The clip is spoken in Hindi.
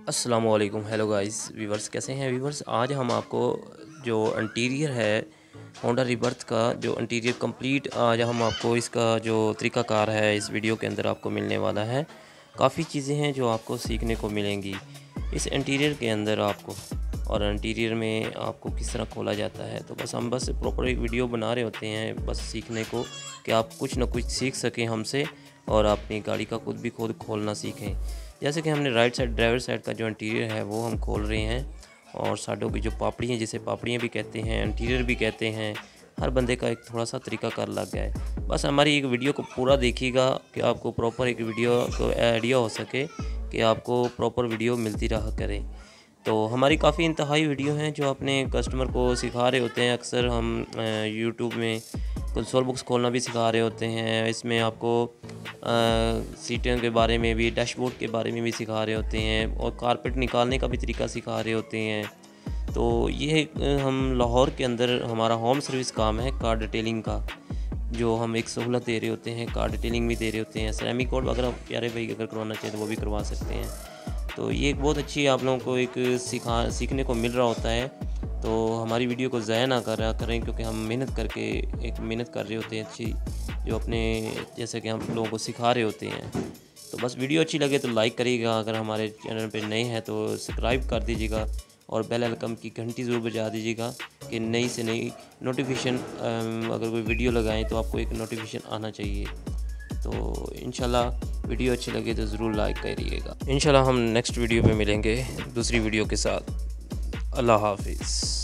अस्सलामु अलैकुम। हेलो गाइस, वीवर्स कैसे हैं वीवर्स। आज हम आपको जो इंटीरियर है होंडा रिबर्थ का जो इंटीरियर कंप्लीट, आज हम आपको इसका जो तरीक़ाकार है इस वीडियो के अंदर आपको मिलने वाला है। काफ़ी चीज़ें हैं जो आपको सीखने को मिलेंगी इस इंटीरियर के अंदर आपको, और इंटीरियर में आपको किस तरह खोला जाता है। तो हम बस प्रॉपर एक वीडियो बना रहे होते हैं बस सीखने को, कि आप कुछ ना कुछ सीख सकें हमसे और अपनी गाड़ी का खुद खोलना सीखें। जैसे कि हमने राइट साइड ड्राइवर साइड का जो इंटीरियर है वो हम खोल रहे हैं, और साइडों की जो पापड़ी हैं, जिसे पापड़ियाँ भी कहते हैं, इंटीरियर भी कहते हैं। हर बंदे का एक थोड़ा सा तरीका कर लग गया है। बस हमारी एक वीडियो को पूरा देखिएगा कि आपको प्रॉपर एक वीडियो को आइडिया हो सके, कि आपको प्रॉपर वीडियो मिलती रहा करें। तो हमारी काफ़ी इंतहाई वीडियो हैं जो अपने कस्टमर को सिखा रहे होते हैं। अक्सर हम यूट्यूब में कंसोल बुक्स खोलना भी सिखा रहे होते हैं। इसमें आपको सीटों के बारे में भी, डैशबोर्ड के बारे में भी सिखा रहे होते हैं, और कारपेट निकालने का भी तरीका सिखा रहे होते हैं। तो ये हम लाहौर के अंदर हमारा होम सर्विस काम है कार डिटेलिंग का, जो हम एक सहूलत दे रहे होते हैं। कार डिटेलिंग भी दे रहे होते हैं। सेरामिक कोड अगर प्यारे भाई अगर करवाना चाहिए तो वो भी करवा सकते हैं। तो ये एक बहुत अच्छी आप लोगों को एक सीखने को मिल रहा होता है। तो हमारी वीडियो को ज़ाया ना करें, क्योंकि हम मेहनत कर रहे होते हैं अच्छी, जो अपने जैसे कि हम लोगों को सिखा रहे होते हैं। तो बस वीडियो अच्छी लगे तो लाइक करिएगा, अगर हमारे चैनल पे नए हैं तो सब्सक्राइब कर दीजिएगा, और बेल आइकन की घंटी ज़रूर बजा दीजिएगा कि नई से नई नोटिफिकेशन, अगर कोई वीडियो लगाएं तो आपको एक नोटिफिकेशन आना चाहिए। तो इंशाल्लाह वीडियो अच्छी लगे तो ज़रूर लाइक करिएगा। इंशाल्लाह हम नेक्स्ट वीडियो पे मिलेंगे दूसरी वीडियो के साथ। अल्लाह हाफिज़।